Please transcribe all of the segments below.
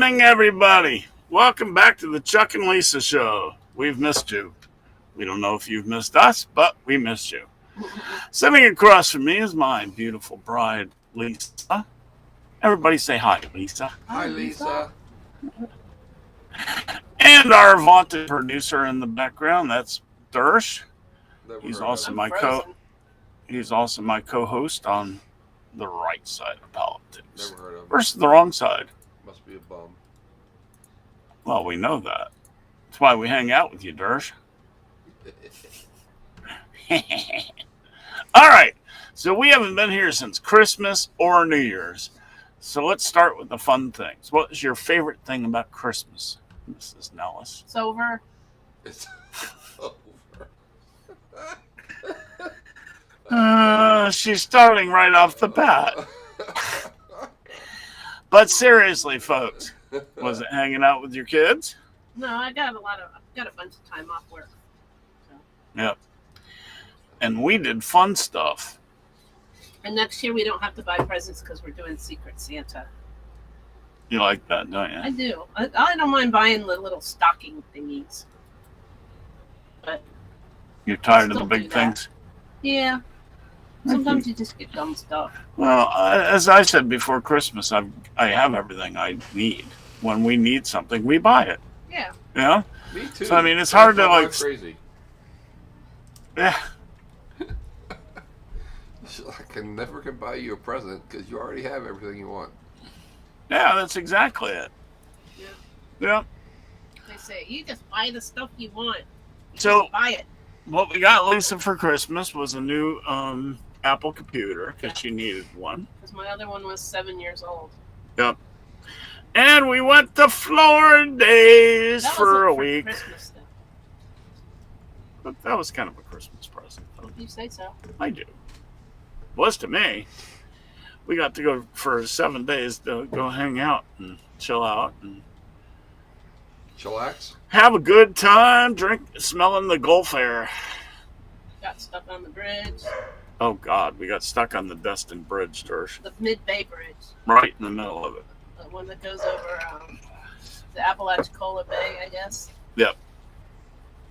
evening, everybody. Welcome back to the Chuck and Lisa Show. We've missed you. We don't know if you've missed us, but we missed you. Sitting across from me is my beautiful bride, Lisa. Everybody say hi, Lisa. Hi, Lisa. And our vaunted producer in the background, that's Dersh. Never He's heard also of my he's also my co-host on the right side of politics. Never heard of him. Versus the wrong side. Must be a bum. Well, we know that. That's why we hang out with you, Dersh. All right. So we haven't been here since Christmas or New Year's. So let's start with the fun things. What is your favorite thing about Christmas, Mrs. Nellis? It's over. It's over. She's starting right off the bat. But seriously, folks, was it hanging out with your kids? No, I've got a bunch of time off work. So. Yep. And we did fun stuff. And next year we don't have to buy presents because we're doing Secret Santa. You like that, don't you? I do. I don't mind buying the little stocking thingies. But you're tired of the still big do that. things? Yeah. Sometimes you just get dumb stuff. Well, as I said before Christmas, I have everything I need. When we need something, we buy it. Yeah. Yeah. Me too. So I mean, it's hard to like. Crazy. Yeah. I never can buy you a present because you already have everything you want. Yeah, that's exactly it. Yeah. Yeah. They say you just buy the stuff you want. You So just buy it. What we got Lisa for Christmas was a new Apple computer because she needed one. Because my other one was 7 years old. Yep. And we went to Florida days That for a wasn't week. Christmas, though. But that was kind of a Christmas present, though. You say so. I do. Was to me. We got to go for 7 days to go hang out and chill out and Chillax? have a good time, smelling the Gulf air. Got stuck on the bridge. Oh, God, we got stuck on the Destin Bridge, Dersh. The Mid-Bay Bridge. Right in the middle of it. The one that goes over the Apalachicola Bay, I guess. Yep.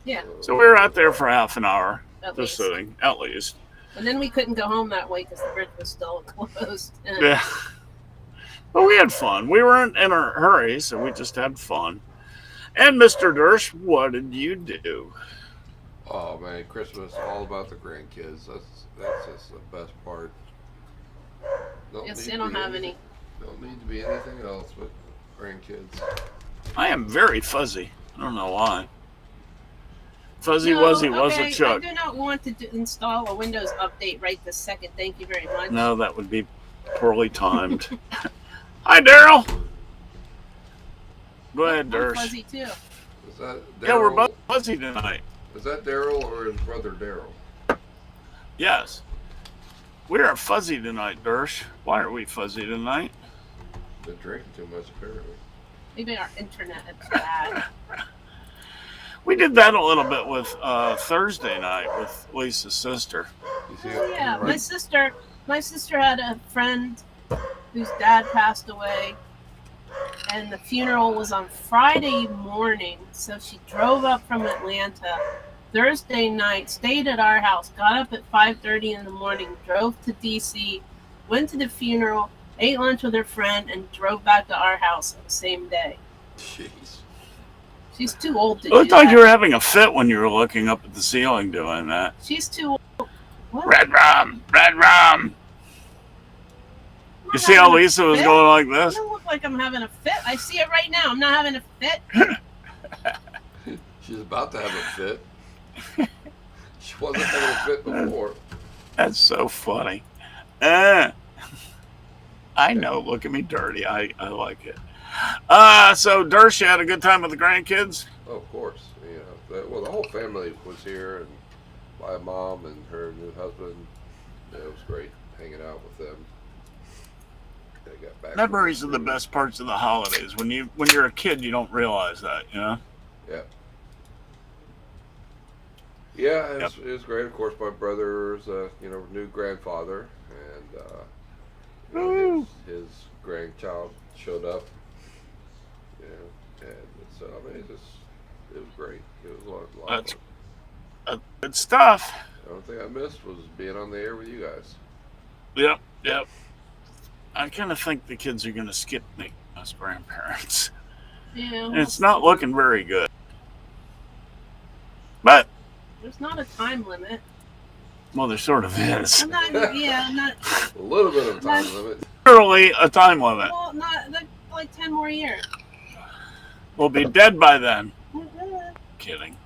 Yeah. So we were out there for half an hour, At just least. sitting, at least. And then we couldn't go home that way because the bridge was still closed. And Yeah. But we had fun. We weren't in a hurry, so we just had fun. And Mr. Dersh, what did you do? Oh man, Christmas all about the grandkids. That's just the best part. Yes, I don't have any. Don't need to be anything else but grandkids. I am very fuzzy. I don't know why. Fuzzy No, Wuzzy was a okay, Chuck. I do not want to install a Windows update right this second. Thank you very much. No, that would be poorly timed. Hi, Daryl. Go ahead, I'm Dersh. fuzzy too. Is that Daryl? Yeah, we're both fuzzy tonight. Is that Daryl or his brother Daryl? Yes. We are fuzzy tonight, Dersh. Why are we fuzzy tonight? Been drinking too much apparently. Maybe our internet is bad. We did that a little bit with Thursday night with Lisa's sister. You see Oh, it? yeah, You're my right. sister had a friend whose dad passed away, and the funeral was on Friday morning. So she drove up from Atlanta Thursday night, stayed at our house, got up at 5:30 in the morning, drove to DC, went to the funeral, ate lunch with her friend, and drove back to our house the same day. Jeez. She's too old to It do looked like that. you were having a fit when you were looking up at the ceiling doing that. She's too old. What? Red rum, red rum. I'm You not see how having a Lisa was fit. going like I this? don't look like I'm having a fit. I see it right now. I'm not having a fit. She's about to have a fit. She wasn't having a fit before. That's so funny. I know. Look at me dirty. I like it. So Dersh, you had a good time with the grandkids? Oh, of course. You know, well, the whole family was here, and my mom and her new husband. It was great hanging out with them. They got back. Memories are the best parts of the holidays. When you're a kid, you don't realize that, you know? Yeah. Yeah, it was great. Of course, my brother's new grandfather, and his grandchild showed up. And so I mean, it was great. It was a lot of That's fun. good stuff. The only thing I missed was being on the air with you guys. Yep, yep. I kind of think the kids are going to skip me as grandparents. Yeah. And it's not looking very good. But, There's not a time limit. well, there sort of is. I'm not. Yeah, I'm not. A little bit of a time limit. Literally a time limit. Well, not like 10 more years. We'll be dead by then. Kidding.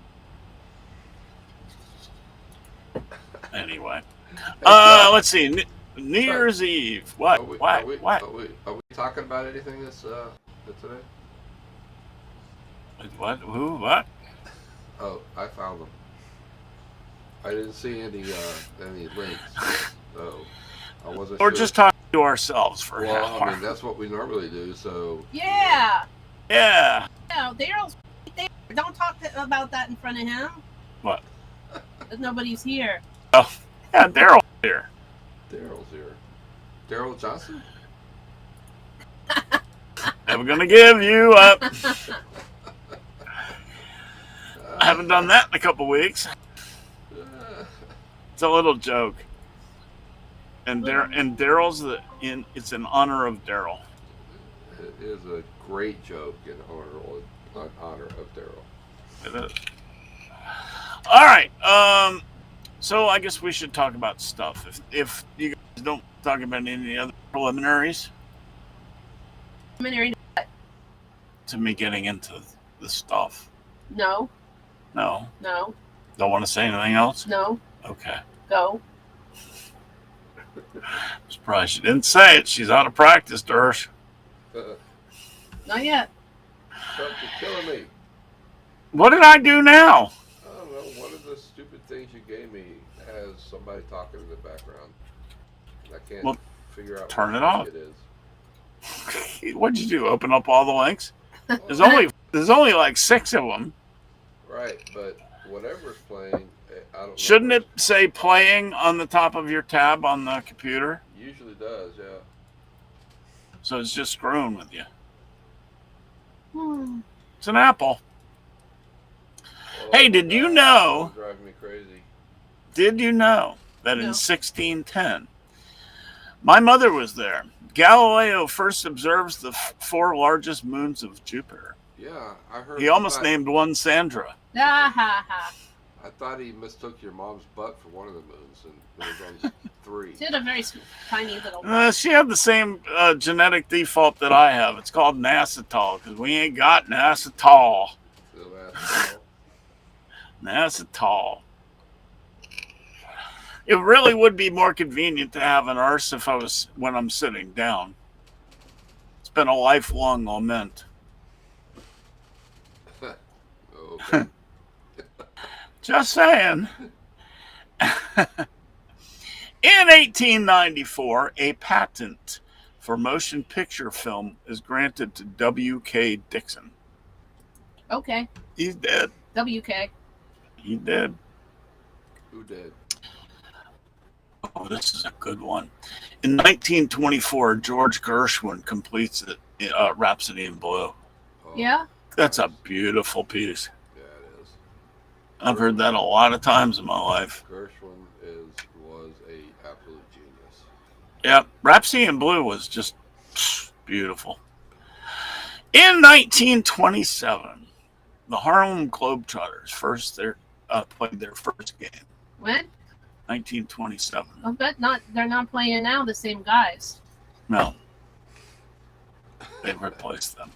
Anyway. Let's see. New Year's Eve. What? What? Are we talking about anything today? What? Who? What? Oh, I found them. I didn't see any links. So I wasn't Or sure. just talking to ourselves for an Well, hour. I mean, that's what we normally do. So Yeah. Yeah. No, Daryl's right there. Don't talk about that in front of him. What? Because nobody's here. Oh, yeah, Daryl's here. Daryl's here. Daryl Johnson. Never gonna give you up. I haven't done that in a couple weeks. It's a little joke. And Daryl's it's in honor of Daryl. It is a great joke in honor of Daryl. It is. All right. So I guess we should talk about stuff. If you guys don't talk about any other preliminaries Preliminary. to me getting into the stuff. No, No. no, Don't want to say anything else? no. Okay. Go. Surprised she didn't say it. She's out of practice, Dersh. Not yet. Trump, you're killing me. What did I do now? I don't know. One of the stupid things you gave me has somebody talking in the background. I can't Well, figure out. turn what it off. It is. What'd you do? Open up all the links? There's only like 6 of them. Right, but whatever's playing, I don't know. Shouldn't it say playing on the top of your tab on the computer? Usually does, yeah. So it's just screwing with you. Hmm. It's an Apple. Well, Hey, did you know- it's driving me crazy. Did you know that in No. 1610, my mother was there. Galileo first observes the 4 largest moons of Jupiter. Yeah, I heard. He almost I, named one Sandra. Ah, ha, ha. I thought he mistook your mom's butt for one of the moons, and it was on 3. She had a very tiny little. She had the same genetic default that I have. It's called Nasitol because we ain't got Nasitol. So that's all. Nasitol. It really would be more convenient to have an arse if I was when I'm sitting down. It's been a lifelong lament. Okay. Just saying. In 1894, a patent for motion picture film is granted to W.K. Dixon. Okay. He's dead. WK. He did. Who did? Oh, this is a good one. In 1924, George Gershwin completes it, Rhapsody in Blue. Oh, Yeah. That's a beautiful piece. Yeah, it is. I've heard that a lot of times in my life. Gershwin was a absolute genius. Yeah, Rhapsody in Blue was just beautiful. In 1927, the Harlem Globetrotters played their first game. When? 1927. I bet not. They're not playing now. The same guys. No, they replaced them.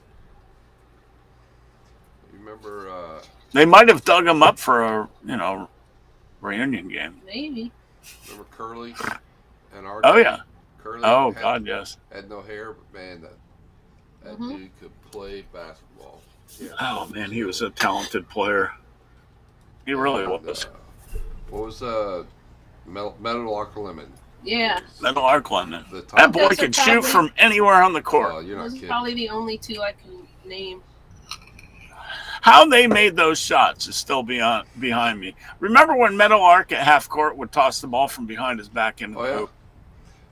You remember? They might have dug them up for a reunion game. Maybe. Remember Curly and Art? Oh yeah. Curly. Oh God, yes. Had no hair, but man, that Mhm. dude could play basketball. Yeah. Oh man, he was a talented player. He really And, was. what was Metal Arc Lemon? Yeah. Metal Arc Lemon. The That top. boy Those are could shoot probably- from anywhere on the Oh, court. you're not Those are kidding. probably the only two I can name. How they made those shots is still behind me. Remember when Metal Arc at half court would toss the ball from behind his back into Oh the yeah, hoop?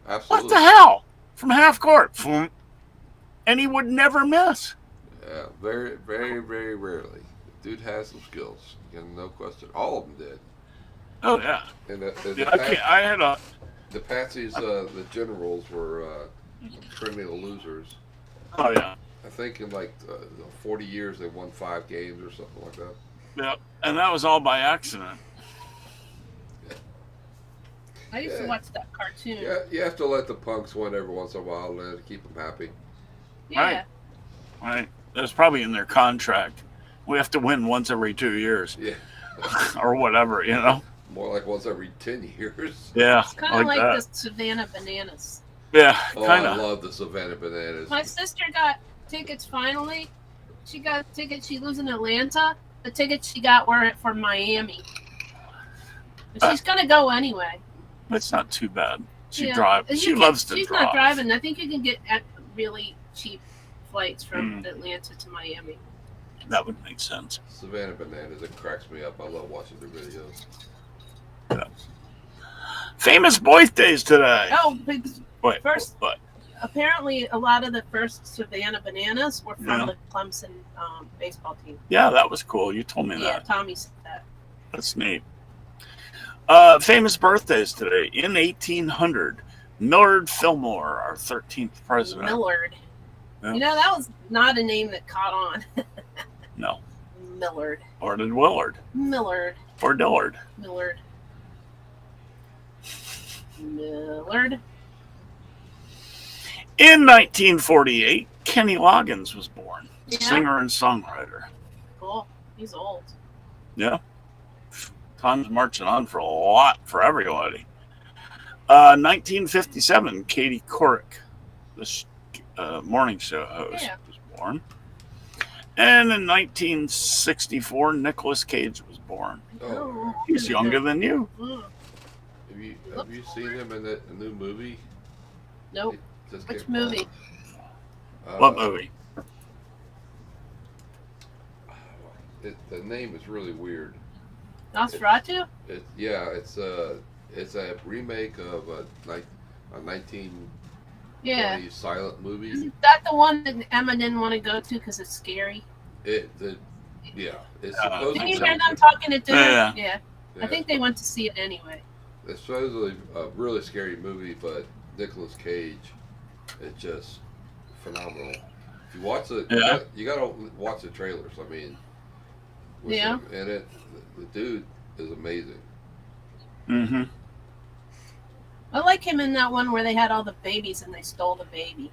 What absolutely. the hell? From half court. Boom. And he would never miss. Very, very, very rarely. Dude has some skills, no question. All of them did. Oh yeah. And Yeah, I had a. the Patsies, the generals were perennial losers. Oh yeah. I think in like 40 years they won 5 games or something like that. Yeah, and that was all by accident. I used to watch that cartoon. Yeah, you have to let the punks win every once in a while to keep them happy. Yeah. Right. That's probably in their contract. We have to win once every 2 years. Yeah. Or whatever, you know? More like once every 10 years. Yeah. It's kind of like that. the Savannah Bananas. Yeah, Oh, kind I of. love the Savannah Bananas. My sister got tickets finally. She got tickets. She lives in Atlanta. The tickets she got were for Miami. But she's going to go anyway. It's not too bad. She Yeah. drives. And She you loves to She's drive. not driving. I think you can get at really cheap flights from Mm. Atlanta to Miami. That would make sense. Savannah Bananas, it cracks me up. I love watching their videos. Famous birthdays today. Oh, because Wait, first- what? apparently a lot of the first Savannah Bananas were from Yeah. the Clemson baseball team. Yeah, that was cool. You told me Yeah, that. Tommy said that. That's neat. Famous birthdays today. In 1800, Millard Fillmore, our 13th president. Millard. Yeah. You know, that was not a name that caught on. No. Millard. Or did Willard. Millard. Or Dillard. Millard. Millard. In 1948, Kenny Loggins was born. Yeah. Singer and songwriter. Cool. He's old. Yeah. Time's marching on for a lot for everybody. 1957, Katie Couric, the morning show host, Yeah. was born. And in 1964, Nicolas Cage was born. Oh, He's younger than you. Mm. have you seen him in that new movie? Nope. Just Which came out? movie? What movie? The name is really weird. Nosferatu? It's a remake of a 1920s Yeah. silent movie. Isn't that the one that Emma didn't want to go to because it's scary? It's supposed Didn't to you be, hear them talking to dinner? Yeah. Yeah. yeah, I think they went to see it anyway. it's supposedly a really scary movie, but Nicolas Cage is just phenomenal. If you watch it, Yeah. you gotta watch the trailers. I mean, with Yeah. him in it, the dude is amazing. Mm-hmm. I like him in that one where they had all the babies and they stole the baby.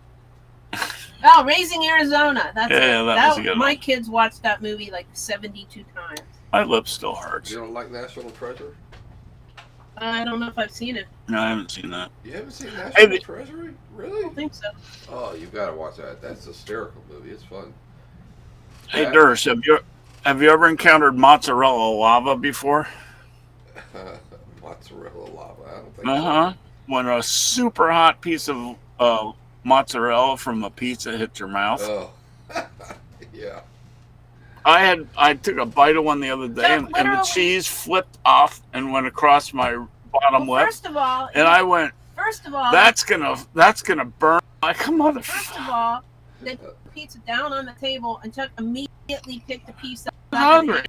Oh, Raising Arizona. That's Yeah, it. that was a good my one. kids watched that movie like 72 times. My lip still hurts. You don't like National Treasure? I don't know if I've seen it. No, I haven't seen that. You haven't seen Hey, National Treasure? I Really? don't think so. Oh, you gotta watch that. That's a hysterical movie. It's fun. Hey, Yeah. Durst, have you ever encountered mozzarella lava before? Mozzarella lava. I don't think Uh-huh. When a super hot piece of mozzarella from a pizza hit your mouth. so. Oh. Yeah. I took a bite of one the other day, and the literally- cheese flipped off and went across my bottom Well, lip, first of all, and I went, "That's gonna burn like a first motherfucker." of all, they put the pizza down on the table and Chuck immediately picked a piece up. I'm hungry.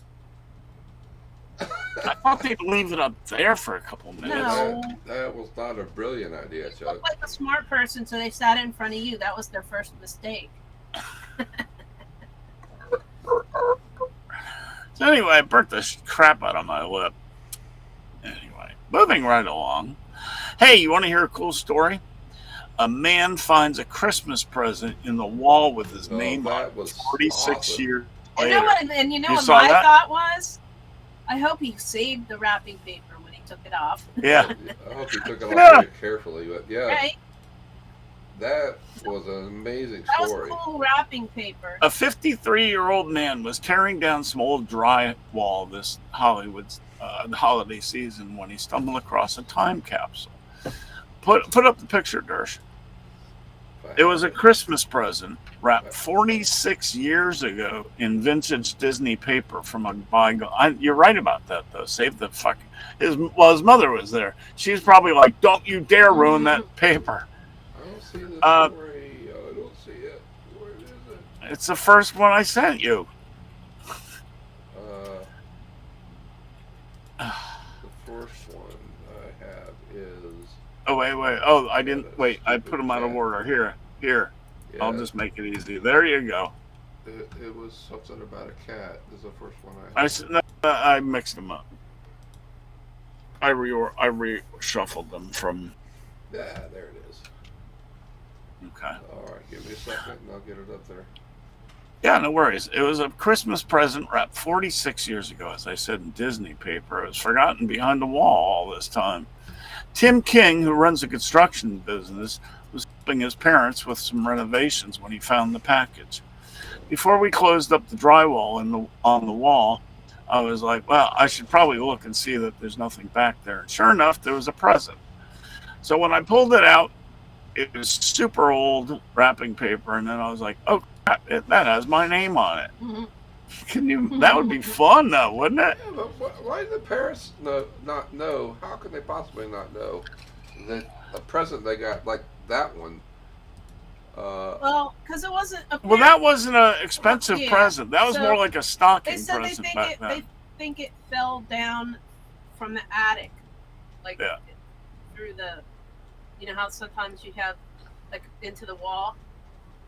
I thought they'd leave it up there for a couple minutes. No. That was not a brilliant idea, You Chuck. look like a smart person, so they sat in front of you. That was their first mistake. So anyway, I burnt the crap out of my lip. Anyway, moving right along. Hey, you want to hear a cool story? A man finds a Christmas present in the wall with his Oh, name on that it. was 46 awesome. years You later. know what? And you know You what saw my that? thought was? I hope he saved the wrapping paper when he took it off. Yeah. I hope you took it Yeah. off very carefully, but yeah, Right? that was an amazing That was story. cool wrapping paper. A 53-year-old man was tearing down some old drywall this Hollywood's holiday season when he stumbled across a time capsule. Put up the picture, Dersh. It was a Christmas present wrapped 46 years ago in vintage Disney paper from a bygone. You're right about that, though. Save the fucking. His mother was there. She's probably like, "Don't you dare ruin that paper." I don't see the Uh, story. I don't see it. Where is it? It's the first one I sent you. The first one I have is. Oh, wait. Oh, I didn't. Wait, I put them out of order. Here. Yeah, I'll just make it easy. There you go. it was something about a cat. This is the first one I mixed them up. I reshuffled them from. Yeah, there it is. Okay. All right, give me a second and I'll get it up there. Yeah, no worries. It was a Christmas present wrapped 46 years ago, as I said in Disney paper. It was forgotten behind the wall all this time. Tim King, who runs a construction business, was helping his parents with some renovations when he found the package. Before we closed up the drywall on the wall, I was like, well, I should probably look and see that there's nothing back there. And sure enough, there was a present. So when I pulled it out, it was super old wrapping paper, and then I was like, oh, crap, that has my name on it. That would be fun, though, wouldn't it? Yeah, but why did the parents not know? How could they possibly not know that a present they got like that one? Well, because it wasn't. Well, that wasn't an expensive Yeah, present. That was so more like a stocking They said present back then. they think it fell down from the attic, like Yeah. through the. You know how sometimes you have like into the wall,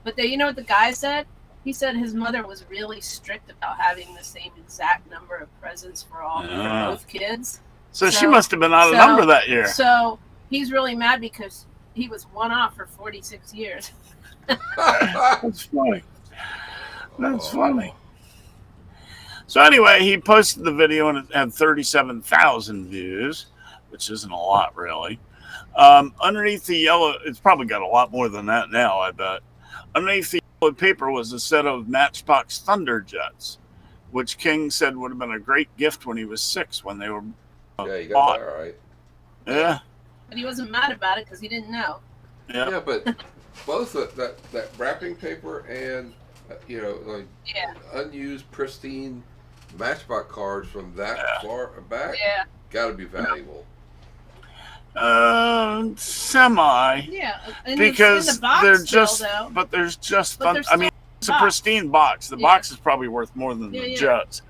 but you know what the guy said? He said his mother was really strict about having the same exact number of presents for both kids. So she must have been out of number that year. So he's really mad because he was one off for 46 years. That's funny. That's funny. So anyway, he posted the video and it had 37,000 views, which isn't a lot really. Underneath the yellow, it's probably got a lot more than that now, I bet. Underneath the yellow paper was a set of Matchbox Thunderjets, which King said would have been a great gift when he was 6 when they were Yeah, you got bought. that right. Yeah. But he wasn't mad about it because he didn't know. Yeah, but both that wrapping paper and like unused pristine Matchbox cards from that far back got to be valuable. Semi. Yeah, and Because it's in the box they're still, just, though. but there's just, But they're I mean, it's a pristine box. The box is probably worth more than the Jets,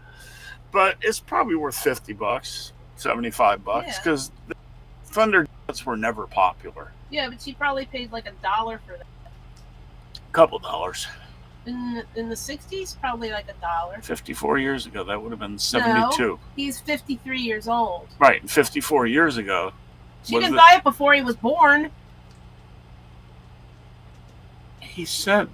but it's probably worth $50, $75, because the Thunder Jets were never popular. Yeah, but she probably paid like $1 for that. Couple dollars. In the 60s, probably like $1. 54 years ago, that would have been 72. No, he's 53 years old. Right, 54 years ago. She didn't buy it before he was born. He said.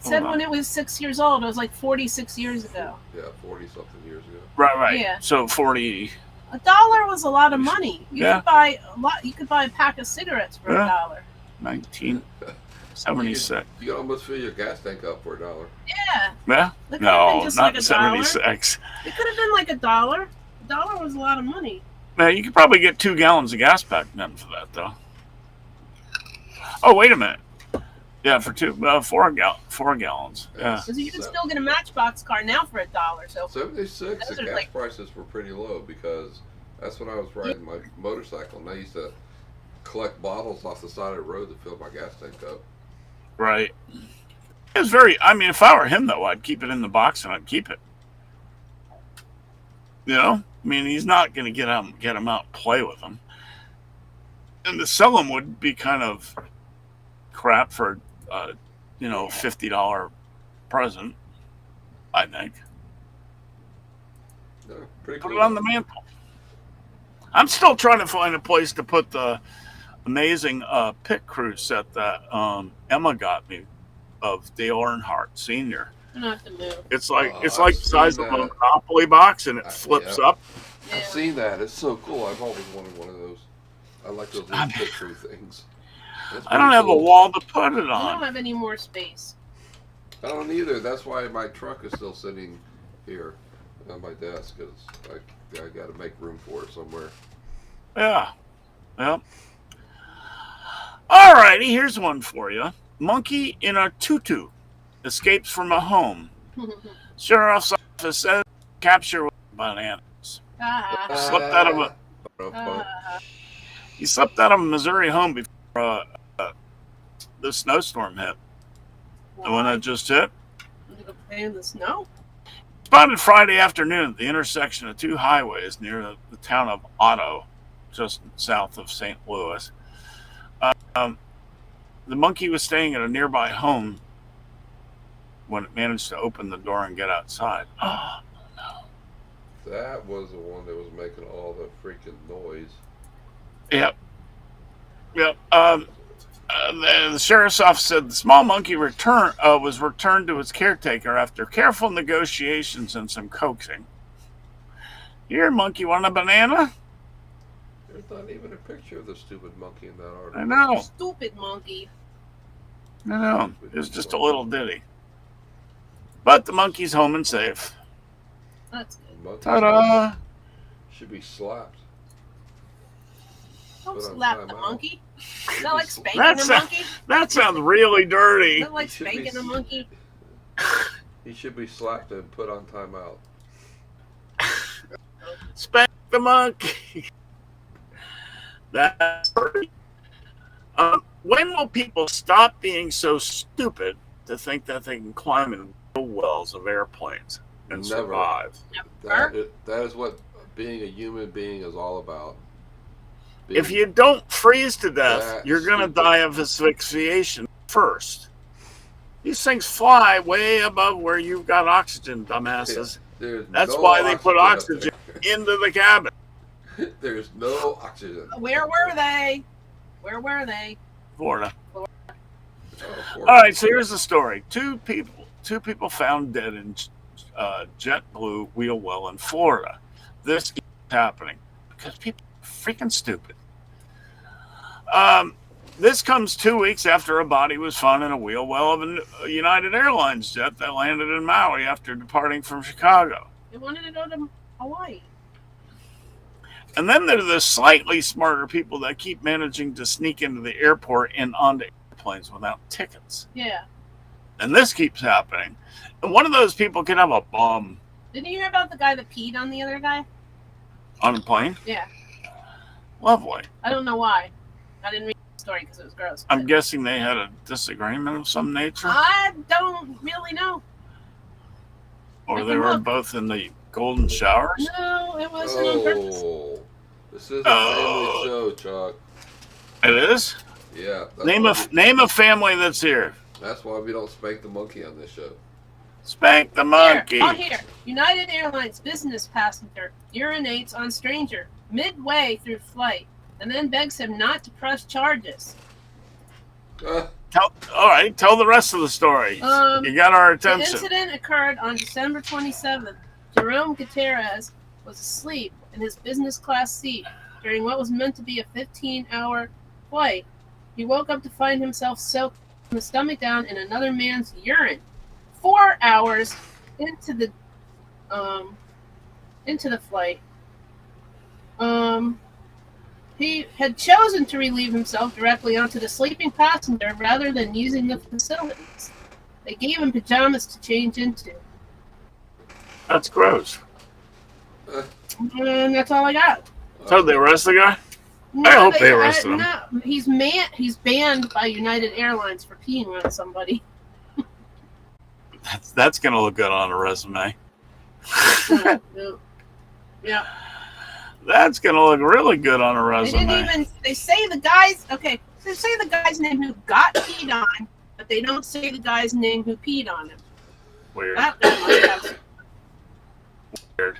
Said when it was 6 years old. It was like 46 years ago. Yeah, 40-something years ago. Right. Yeah. So 40. $1 was a lot of money. You could buy a lot. You could buy a pack of cigarettes for $1. 1976. You could almost fill your gas tank up for $1. Yeah. Yeah. No, not 76. It could have been like $1. $1 was a lot of money. Man, you could probably get 2 gallons of gas back then for that, though. Oh, wait a minute. Yeah, for 4 gallons. Yeah. Because you can still get a Matchbox car now for $1. So 76, the gas prices were pretty low because that's when I was riding my motorcycle, and I used to collect bottles off the side of the road to fill my gas tank up. Right. It was very. I mean, if I were him, though, I'd keep it in the box and I'd keep it. You know, I mean, he's not going to get him out and play with them. And to sell them would be kind of crap for $50 present, I think. Yeah, pretty put cool. it on the mantle. I'm still trying to find a place to put the amazing pit crew set that Emma got me of Dale Earnhardt Sr. I'm gonna have to move. It's like the size of a Monopoly box, and it flips up. Yeah. I've seen that. It's so cool. I've always wanted one of those. I like those little pit crew things. I don't have a wall to put it I on. don't have any more space. I don't either. That's why my truck is still sitting here on my desk, because I got to make room for it somewhere. Yeah. Well. All righty, here's one for you. Monkey in a tutu escapes from a home. Sheriff's office says capture with bananas. Slept out of he slept out of a Missouri home before the snowstorm hit. The one that just hit. It'll play in the snow? Spotted Friday afternoon at the intersection of two highways near the town of Otto, just south of St. Louis. The monkey was staying at a nearby home when it managed to open the door and get outside. Oh, no. That was the one that was making all the freaking noise. Yep. The sheriff's office said the small monkey was returned to its caretaker after careful negotiations and some coaxing. Here, monkey, want a banana? There's not even a picture of the stupid monkey in that article. I know. Stupid monkey. I know. It was just a little ditty. But the monkey's home and safe. That's good. Ta-da! Should be slapped. Don't Put on slap time the out. monkey. Is that like spanking a monkey? That sounds really dirty. Is that like spanking a monkey? He should be slapped and put on timeout. Spank the monkey. That's dirty. When will people stop being so stupid to think that they can climb in wheel wells of airplanes and Never. survive? Never. That is what being a human being is all about. If you don't freeze to death, That's you're going to stupid. die of asphyxiation first. These things fly way above where you've got oxygen, dumbasses. There's That's no why they put up oxygen there. into the cabin. There's no oxygen. Where were they? Where were they? Florida. Oh, All right, so here's the story. Two people found dead in JetBlue wheel well in Florida. This keeps happening because people are freaking stupid. This comes 2 weeks after a body was found in a wheel well of a United Airlines jet that landed in Maui after departing from Chicago. They wanted to go to Hawaii. And then there are the slightly smarter people that keep managing to sneak into the airport and onto airplanes without tickets. Yeah. And this keeps happening. And one of those people could have a bomb Didn't you hear about the guy that peed on the other guy? on a plane. Yeah. Lovely. I don't know why. I didn't read the story because it was gross. I'm guessing they had a disagreement of some nature. I don't really know. Or I they can were look. both in the golden showers. No, it wasn't on purpose. Oh, this is a family show, Chuck. It is? Yeah. Name a family that's here. That's why we don't spank the monkey on this show. Spank the monkey. Here. United Airlines business passenger urinates on stranger midway through flight and then begs him not to press charges. All right, tell the rest of the story. You got our The attention. incident occurred on December 27th. Jerome Gutierrez was asleep in his business class seat during what was meant to be a 15-hour flight. He woke up to find himself soaked from the stomach down in another man's urine. 4 hours into the flight. He had chosen to relieve himself directly onto the sleeping passenger rather than using the facilities. They gave him pajamas to change into. That's gross. And that's all I got. So they arrest the guy? No, I hope they arrested him. No, he's banned by United Airlines for peeing on somebody. That's going to look good on a resume. Yeah. That's going to look really good on a resume. They say the guy's, okay, they say the guy's name who got peed on, but they don't say the guy's name who peed on him. Weird. That must have Weird.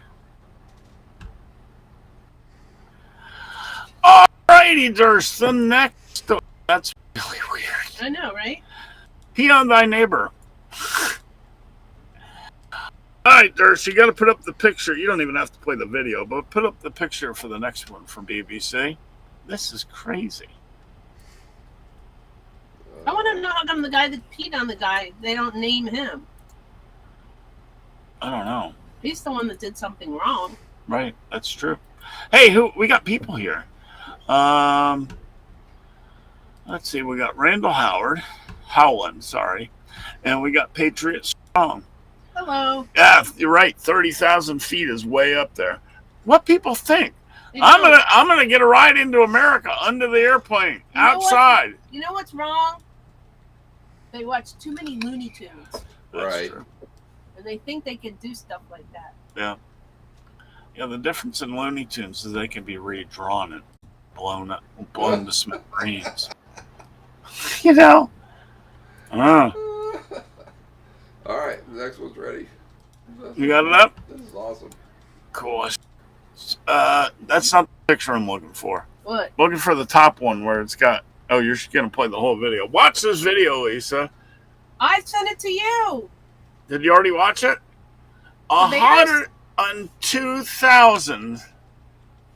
Alrighty, Durst. The next story. That's really weird. I know, right? Pee on thy neighbor. Alright, Durst, you got to put up the picture. You don't even have to play the video, but put up the picture for the next one from BBC. This is crazy. I want to know how come the guy that peed on the guy, they don't name him. I don't know. He's the one that did something wrong. Right, that's true. Hey, we got people here. Let's see, we got Randall Howland, sorry, and we got Patriot Strong. Hello. Yeah, you're right. 30,000 feet is way up there. What people think? They I'm don't. gonna get a ride into America under the airplane You know what? outside. You know what's wrong? They watch too many Looney Tunes. That's Right. true. and they think they can do stuff like that. Yeah. Yeah, the difference in Looney Tunes is they can be redrawn and blown to smithereens. You know? All right, the next one's ready. You got it up? This is awesome. Cool. That's not the picture I'm looking for. What? Looking for the top one where it's got. Oh, you're going to play the whole video. Watch this video, Lisa. I sent it to you. Did you already watch it? 102,000.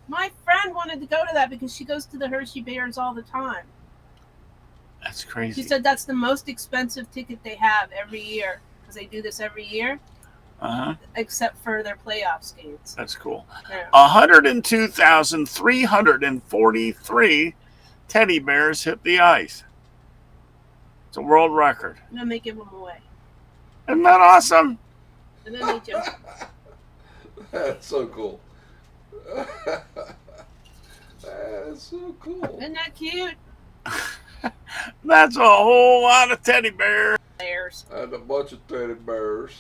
My friend wanted to go to that because she goes to the Hershey Bears all the time. That's crazy. She said that's the most expensive ticket they have every year because they do this every year. Except for their playoffs games. That's cool. Yeah. 102,343 teddy bears hit the ice. It's a world record. And then they give them away. Isn't that awesome? And then they jump. That's so cool. That's so cool. Isn't that cute? That's a whole lot of teddy bears. And a bunch of teddy bears.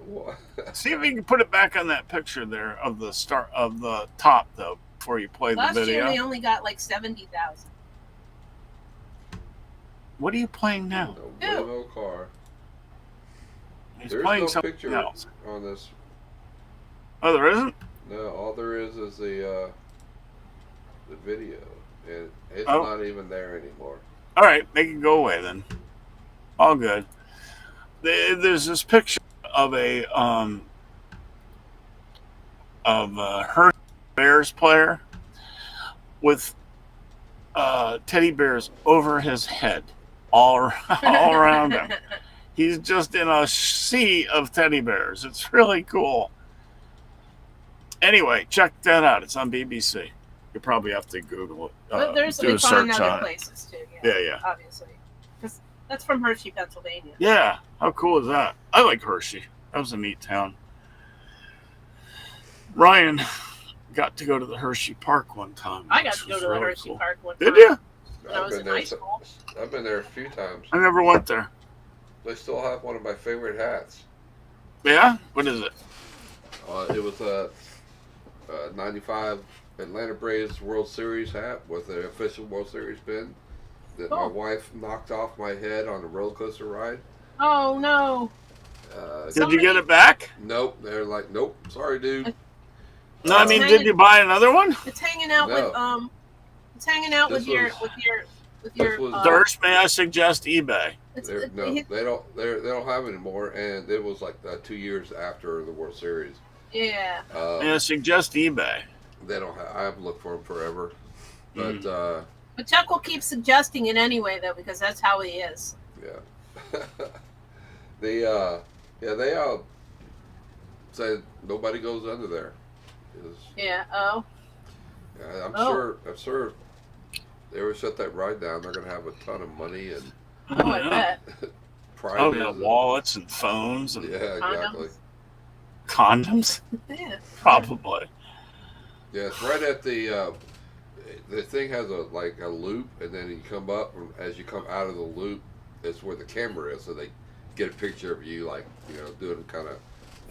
What? See if you can put it back on that picture there of the start of the top though before you play Last the video. year they only got like 70,000. What are you playing now? No car. He's There's playing no something picture else. on this. Oh, there isn't? No, all there is the video, and it's Oh. not even there anymore. All right, make it go away then. All good. There's this picture of a Hershey Bears player with teddy bears over his head, all around him. He's just in a sea of teddy bears. It's really cool. Anyway, check that out. It's on BBC. You probably have to Google it. But there's do a it's on search other on it. places too. Yeah. Obviously, because that's from Hershey, Pennsylvania. Yeah, how cool is that? I like Hershey. That was a neat town. Ryan got to go to the Hershey Park one time. I got which to go was to the really Hershey cool. Park one time. Did you? When I was in high school. I've been there a few times. I never went there. They still have one of my favorite hats. Yeah? What is it? It was a 95 Atlanta Braves World Series hat with an official World Series pin that my wife knocked off my head on a roller coaster ride. Oh no! Did you get it back? Nope. They're like, nope. Sorry, dude. No, I mean, did you buy another one? It's hanging out No. with It's hanging out This with your was- with your. was- Dirge, may I suggest eBay? No, they don't have it anymore, and it was like 2 years after the World Series. Yeah. May I suggest eBay? They don't have. I've looked for them forever, but But Chuck will keep suggesting it anyway, though, because that's how he is. yeah. They said nobody goes under there. Yeah. Oh. I'm sure. They ever shut that ride down, they're gonna have a ton of money and Oh, I bet. prizes. Oh, yeah, wallets and phones and Yeah, exactly. condoms? Yeah. Probably. Yeah, it's right at the thing has a loop, and then you come up, and as you come out of the loop, it's where the camera is, so they get a picture of you, doing kind of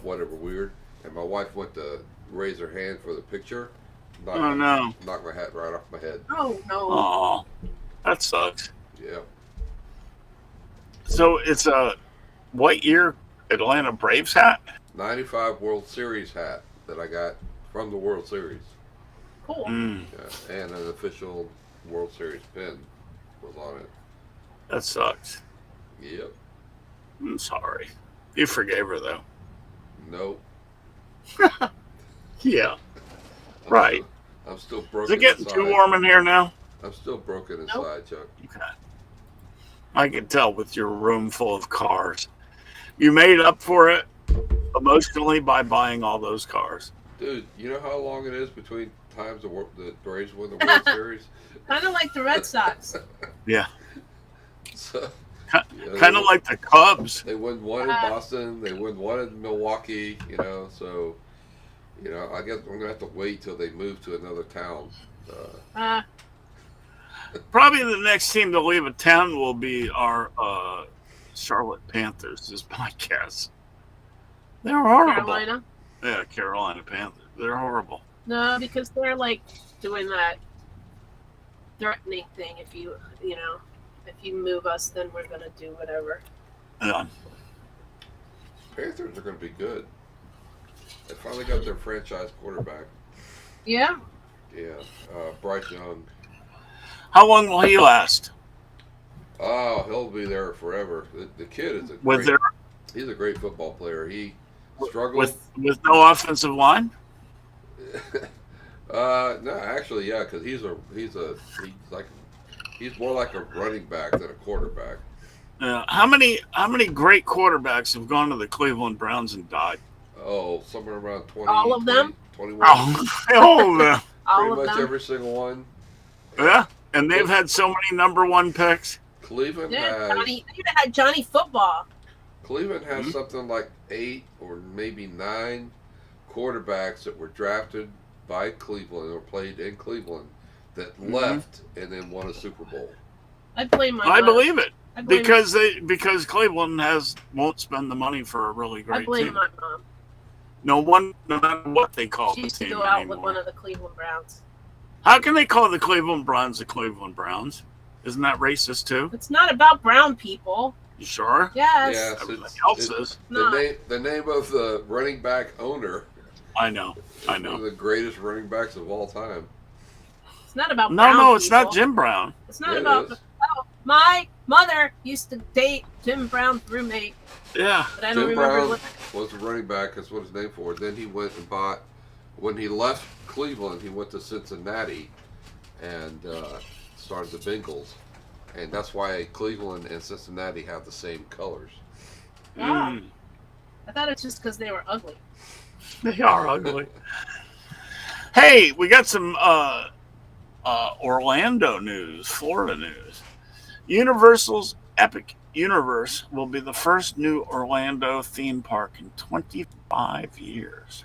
whatever weird. And my wife went to raise her hand for the picture. Knocked my hat right off my head. Oh no. Oh, that sucks. Yeah. So it's a what year Atlanta Braves hat? 95 World Series hat that I got from the World Series. Cool. Yeah, and an official World Series pin was on it. That sucks. Yep. I'm sorry. You forgave her though. Nope. Yeah. Right. I'm still Is broken it getting inside. too warm in here now? I'm still broken inside, Chuck. Okay. I can tell with your room full of cars. You made up for it emotionally by buying all those cars. Dude, you know how long it is between times the Braves win the World Series? Kind of like the Red Sox. Yeah. So, Kind of like the Cubs. They win one in Boston. They win one in Milwaukee. So, I guess I'm gonna have to wait till they move to another town. Probably the next team to leave a town will be our Charlotte Panthers is my guess. They're horrible. Carolina? Yeah, Carolina Panthers. They're horrible. No, because they're like doing that threatening thing. If you move us, then we're gonna do whatever. Yeah. Panthers are going to be good. They finally got their franchise quarterback. Yeah. Yeah, Bryce Young. How long will he last? Oh, he'll be there forever. The kid is he's a great football player. He struggled with no offensive line. No, actually, yeah, because he's more like a running back than a quarterback. How many great quarterbacks have gone to the Cleveland Browns and died? Oh, somewhere around 20. All of them? 21. All of them. All Pretty of much them. every single one. Yeah, and they've had so many number one picks. Cleveland Yeah, they even had Johnny Football. Cleveland has something like 8 or maybe 9 quarterbacks that were drafted by Cleveland or played in Cleveland that left and then won a Super Bowl. I blame my I mom. believe it. I blame Because Cleveland won't spend the money for a really great I blame team. my mom. No matter what they call She the used to team go out anymore. with one of the Cleveland Browns. How can they call the Cleveland Browns the Cleveland Browns? Isn't that racist too? It's not about brown people. You sure? Yes. Yes, Everybody else is. the name of the running back owner. I know. One of the greatest running backs of all time. It's not about brown No, it's people. not Jim Brown. It's not Yeah, it about. is. Oh, my mother used to date Jim Brown's roommate, Yeah. but I don't Jim remember Brown what. was the running back. That's what his name for. Then he went and bought. When he left Cleveland, he went to Cincinnati and started the Bengals, and that's why Cleveland and Cincinnati have the same colors. Ah. I thought it's just because they were ugly. They are ugly. Hey, we got some Orlando news, Florida news. Universal's Epic Universe will be the first new Orlando theme park in 25 years.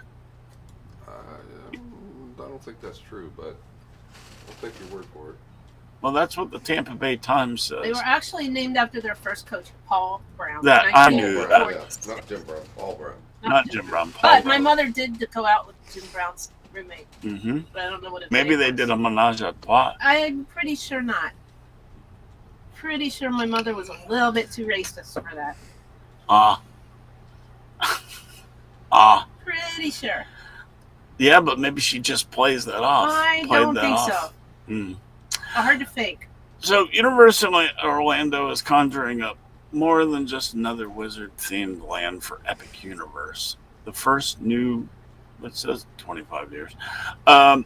I don't think that's true, but I'll take your word for it. Well, that's what the Tampa Bay Times says. They were actually named after their first coach, Paul Brown. That I knew Paul Brown, that. yeah, not Jim Brown, Paul Brown. Not Jim Brown. Paul But my Brown. mother did go out with Jim Brown's roommate. Mm-hmm. But I don't know what it Maybe they did a menage a trois. I'm pretty sure not. Pretty sure my mother was a little bit too racist for that. Pretty sure. Yeah, but maybe she just plays that off. I Played don't that think off. so. Mm. Hard to fake. So Universal Orlando is conjuring up more than just another wizard-themed land for Epic Universe. The first new, it says 25 years. The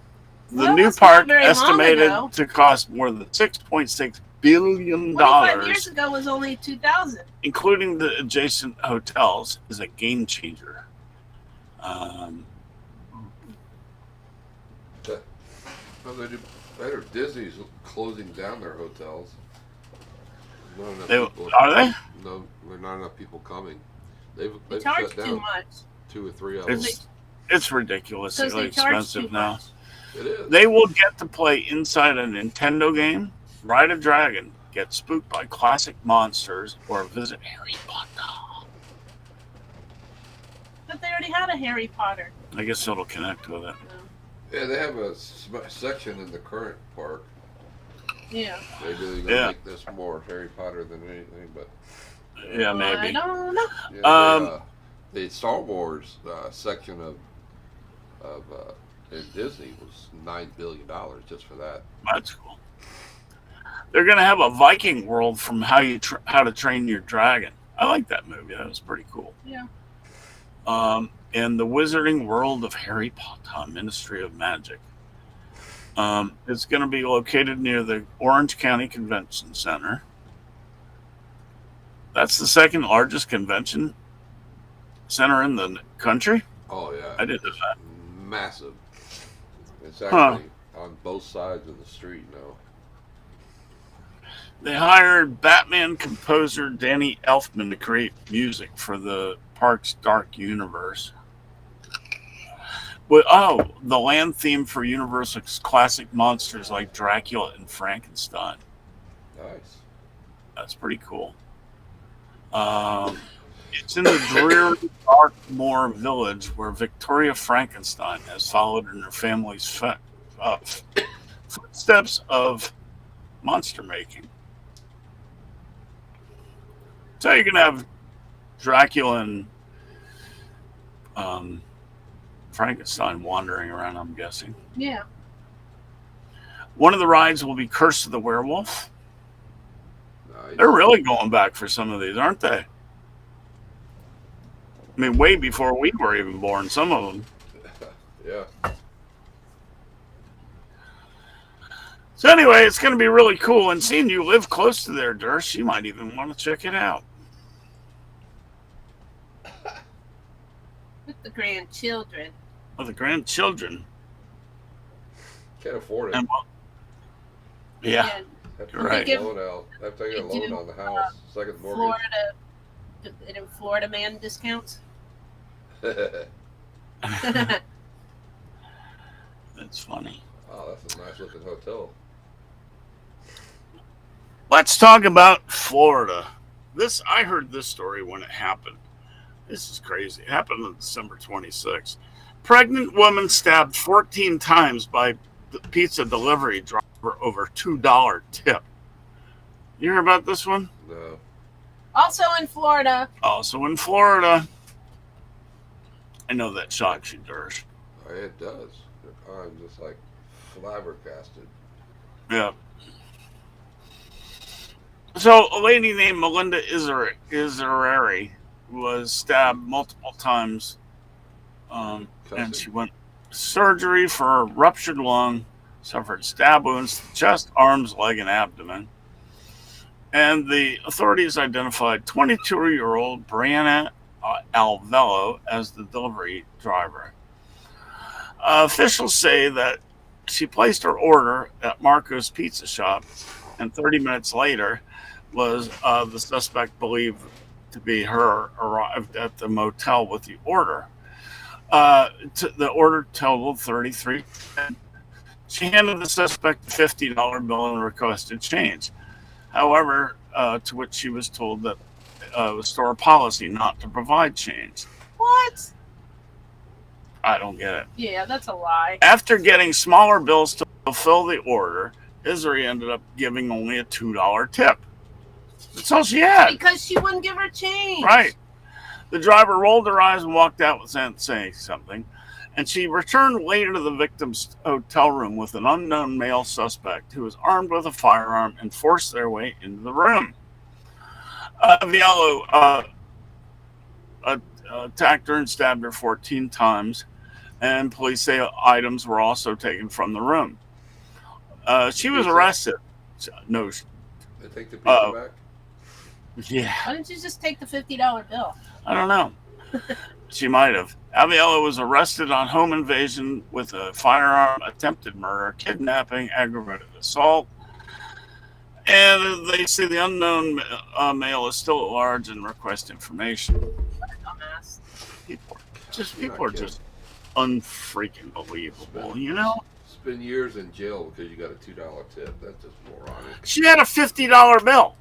new that's park not very long estimated ago. to cost more than $6.6 billion, 25 years ago was only 2000. including the adjacent hotels, is a game changer. Well, they do better. Disney's closing down their hotels. Not enough people. Are they? No, there are not enough people coming. They've They charge shut too down much. 2 or 3 of them. It's ridiculously Because they charge expensive too now. much. It is. They will get to play inside a Nintendo game, ride a dragon, get spooked by classic monsters, or visit Harry Potter. But they already had a Harry Potter. I guess it'll connect with it. Yeah, they have a section in the current park. Yeah. Maybe they're gonna make this more Harry Potter than anything, but Yeah, I maybe. don't know. yeah, the Star Wars section of in Disney was $9 billion just for that. That's cool. They're gonna have a Viking world from How to Train Your Dragon. I like that movie. That was pretty cool. Yeah. And the Wizarding World of Harry Potter, Ministry of Magic. It's going to be located near the Orange County Convention Center. That's the second largest convention center in the country. Oh yeah, I didn't know that. Massive. It's actually on both sides of the street now. They hired Batman composer Danny Elfman to create music for the park's dark universe. The land theme for Universal's classic monsters like Dracula and Frankenstein. Nice. That's pretty cool. It's in the dreary Darkmoor village where Victoria Frankenstein has followed in her family's footsteps of monster making. So you can have Dracula and Frankenstein wandering around, I'm guessing. Yeah. One of the rides will be Curse of the Werewolf. Nice. They're really going back for some of these, aren't they? I mean, way before we were even born, some of them. Yeah. So anyway, it's going to be really cool. And seeing you live close to there, Durst, you might even want to check it out. With the grandchildren. With the grandchildren. Can't afford it. And, yeah. Have to You're right. take a loan out. Have to take a loan on the house. Second mortgage. Florida man discounts. That's funny. Oh, that's a nice looking hotel. Let's talk about Florida. I heard this story when it happened. This is crazy. It happened on December 26th. Pregnant woman stabbed 14 times by the pizza delivery driver over $2 tip. You hear about this one? No. Also in Florida. Also in Florida. I know that shocks you, Dersh. Oh, it does. I'm just like flabbergasted. Yeah. So a lady named Melinda Izzareri was stabbed multiple times, and she went surgery for a ruptured lung, suffered stab wounds to the chest, arms, leg, and abdomen. And the authorities identified 22-year-old Brianna Alvello as the delivery driver. Officials say that she placed her order at Marco's Pizza Shop, and 30 minutes later was the suspect believed to be her arrived at the motel with the order. The order totaled $33. She handed the suspect a $50 bill and requested change. However, to which she was told that it was store policy not to provide change. What? I don't get it. Yeah, that's a lie. After getting smaller bills to fulfill the order, Izzari ended up giving only a $2 tip. That's all she had. Because she wouldn't give her change. Right. The driver rolled her eyes and walked out without saying something, and she returned later to the victim's hotel room with an unknown male suspect who was armed with a firearm and forced their way into the room. Viallo attacked her and stabbed her 14 times, and police say items were also taken from the room. She was arrested. No. They take the pizza back? Yeah. Why didn't you just take the $50 bill? I don't know. She might have. Aviella was arrested on home invasion with a firearm, attempted murder, kidnapping, aggravated assault. And they say the unknown male is still at large and request information. Dumbass. People are just unfreaking believable, you know? Spend years in jail because you got a $2 tip. That's just moronic. She had a $50 bill.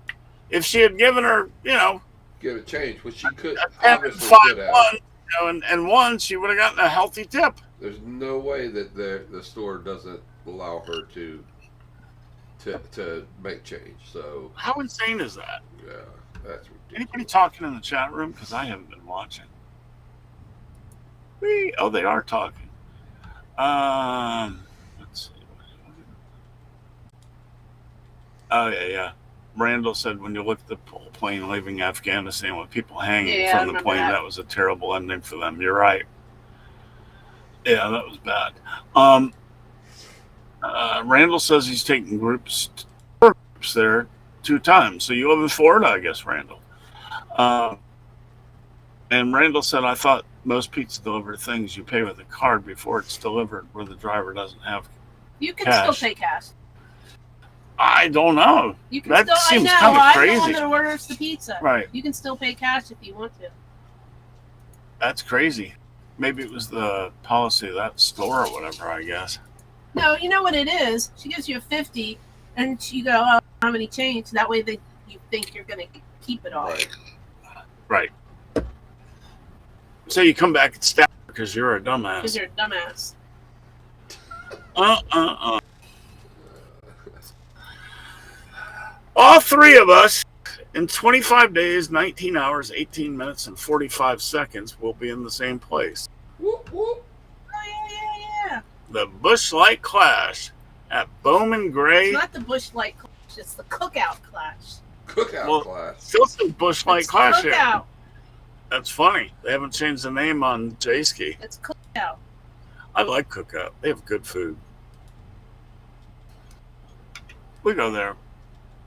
If she had given her, get a change, which she could obviously could have. And one, she would have gotten a healthy tip. There's no way that the store doesn't allow her to make change. So how insane is that? Yeah, that's ridiculous. Anybody talking in the chat room? Because I haven't been watching. They are talking. Let's see. Oh yeah. Randall said when you look at the plane leaving Afghanistan with people hanging from the plane, that was a terrible ending for them. You're right. Yeah, that was bad. Randall says he's taking groups there 2 times. So you live in Florida, I guess, Randall. And Randall said, I thought most pizza delivery things you pay with a card before it's delivered where the driver doesn't have You can cash. still pay cash. I don't know. You can that still, seems I know, kind of I'm crazy. the one that orders the pizza. Right. You can still pay cash if you want to. That's crazy. Maybe it was the policy of that store or whatever, I guess. No, you know what it is? She gives you a 50 and you go, oh, how many change? That way you think you're going to keep it all. Right. Right. So you come back and stab her because you're a dumbass. Because you're a dumbass. All three of us, in 25 days, 19 hours, 18 minutes, and 45 seconds, will be in the same place. Whoop, whoop. Oh, yeah. The Busch Light Clash at Bowman Gray. It's not the Busch Light Clash, it's the Cookout Clash. Cookout Clash. Still some Busch Light Clash here. Cookout. That's funny. They haven't changed the name on J-Ski. It's Cookout. I like Cookout. They have good food. We go there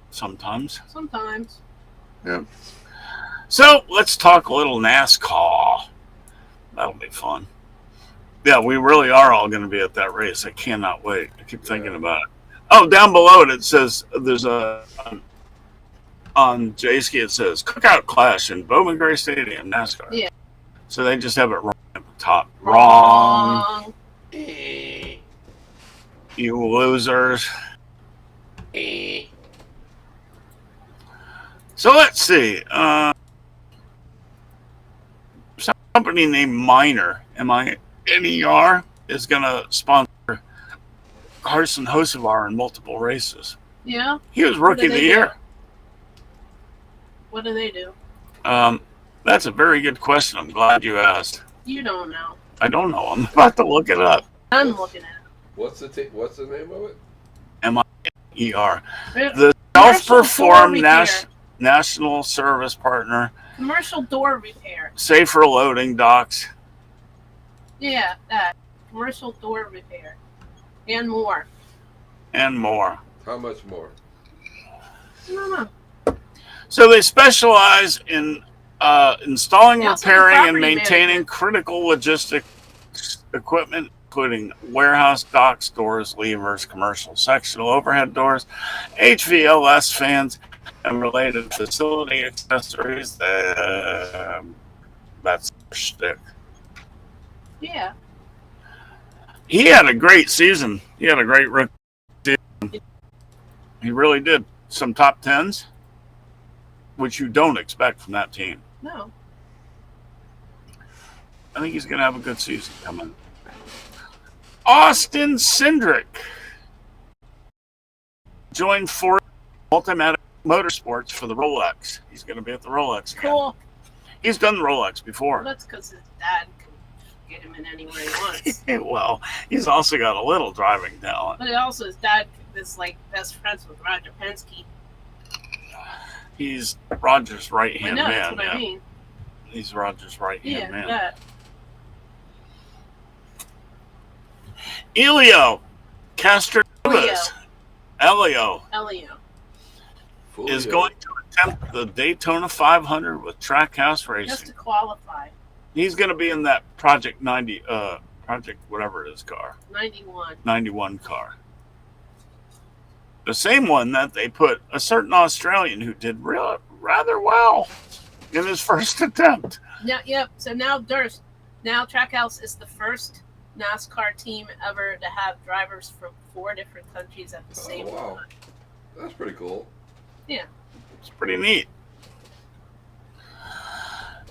sometimes. Sometimes. Yeah. So let's talk a little NASCAR. That'll be fun. Yeah, we really are all going to be at that race. I cannot wait. I keep thinking about it. Oh, down below it says there's on J-Ski it says Cookout Clash in Bowman Gray Stadium, NASCAR. Yeah. So they just have it wrong at the top. Wrong. You losers. So let's see. Some company named Miner, M-I-N-E-R, is going to sponsor Carson Hocevar in multiple races. Yeah? He was Rookie of the Year. What do they do? That's a very good question. I'm glad you asked. You don't know. I don't know. I'm about to look it up. I'm looking at it. What's the name of it? M-I-N-E-R. The self-performed national service partner. Commercial door repair. Safer loading docks. Yeah, that. Commercial door repair. And more. And more. How much more? I don't know. So they specialize in installing, repairing, and maintaining management. critical logistics equipment, including warehouse docks, doors, levers, commercial sectional overhead doors, HVLS fans, and related facility accessories. That's their shtick. Yeah. He had a great season. He had a great rookie season. He really did. Some top tens, which you don't expect from that team. No. I think he's going to have a good season coming. Austin Cindric joined Ford Multimatic Motorsports for the Rolex. He's going to be at the Rolex again. Cool. He's done the Rolex before. Well, that's because his dad can get him in anywhere he wants. Well, he's also got a little driving talent. But also his dad is like best friends with Roger Penske. He's Roger's right-hand man. That's what I mean. He's Roger's right-hand man. That. Elio Castroneves. Elio is going to attempt the Daytona 500 with Trackhouse Racing. Just to qualify. He's going to be in that Project 90, Project whatever it is car. 91 car. The same one that they put a certain Australian who did rather well in his first attempt. Yeah, yep. So now Trackhouse is the first NASCAR team ever to have drivers from 4 different countries at the same time. That's pretty cool. Yeah. It's pretty neat.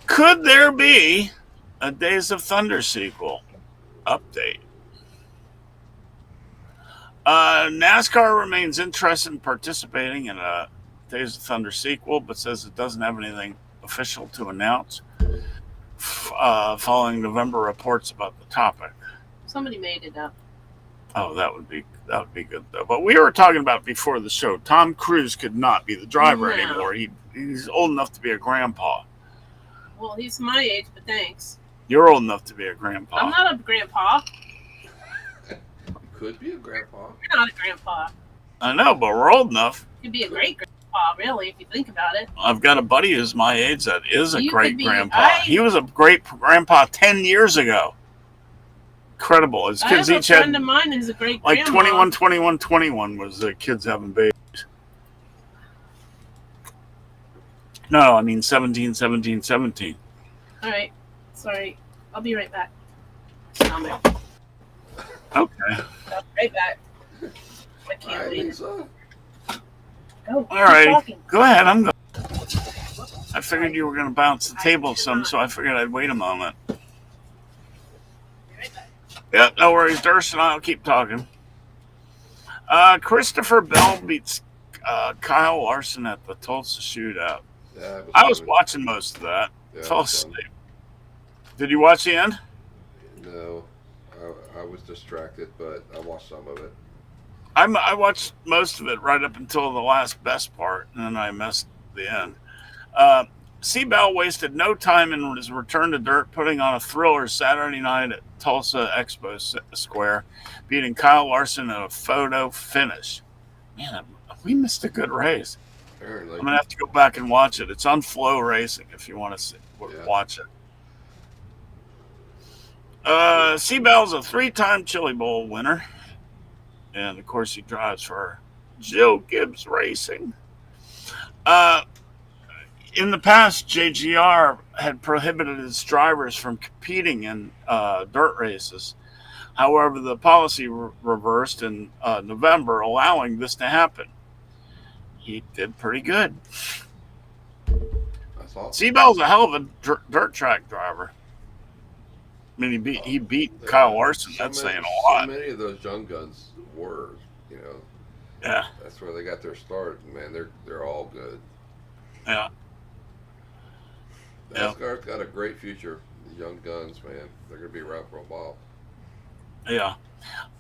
Could there be a Days of Thunder sequel update? NASCAR remains interested in participating in a Days of Thunder sequel, but says it doesn't have anything official to announce following November reports about the topic. Somebody made it up. Oh, that would be good though. But we were talking about before the show. Tom Cruise could not be the driver anymore. He's old enough to be a grandpa. Well, he's my age, but thanks. You're old enough to be a grandpa. I'm not a grandpa. You could be a grandpa. You're not a grandpa. I know, but we're old enough. You'd be a great grandpa, really, if you think about it. I've got a buddy who's my age that is a great grandpa. He was a great grandpa 10 years ago. Incredible. His kids each had. A friend of mine who's a great like grandma. 21 was the kids having babies. No, I mean 17. All right. Sorry. I'll be right back. Okay. I'll be right back. I can't wait. So. Go. All right. Go ahead. I'm going. I figured you were going to bounce the table some, so I figured I'd wait a moment. Yep, no worries. Durst and I'll keep talking. Christopher Bell beats Kyle Larson at the Tulsa shootout. Yeah, I was watching most of that. Yeah, Fell asleep. Did you watch the end? No, I was distracted, but I watched some of it. I watched most of it right up until the last best part, and then I missed the end. Seabell wasted no time in his return to dirt, putting on a thriller Saturday night at Tulsa Expo Square, beating Kyle Larson in a photo finish. Man, we missed a good race. Apparently. I'm going to have to go back and watch it. It's on Flow Racing if you want to watch it. Seabell's a 3-time Chili Bowl winner. And, of course, he drives for Joe Gibbs Racing. In the past, JGR had prohibited its drivers from competing in dirt races. However, the policy reversed in November, allowing this to happen. He did pretty good. That's awesome. Seabell's a hell of a dirt track driver. I mean, he beat Kyle Larson. That's saying a lot. So many of those young guns were, Yeah. That's where they got their start. Man, they're all good. Yeah. NASCAR's got a great future. The young guns, man, they're gonna be around for a while. Yeah.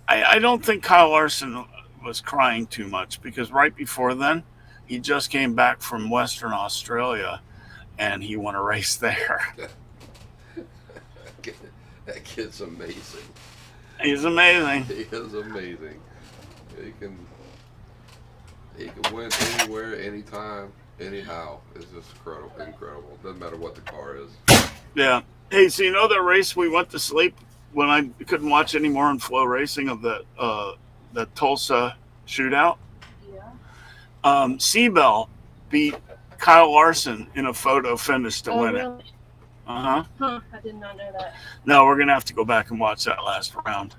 I don't think Kyle Larson was crying too much because right before then, he just came back from Western Australia, and he won a race there. That kid's amazing. He's amazing. He is amazing. He can win anywhere, anytime, anyhow. It's just incredible. Doesn't matter what the car is. Yeah. Hey, so you know that race we went to sleep when I couldn't watch any more on Flow Racing of the Tulsa shootout? Yeah. Seabell beat Kyle Larson in a photo finish to win really? it. Uh-huh. Huh, I did not know that. No, we're going to have to go back and watch that last round.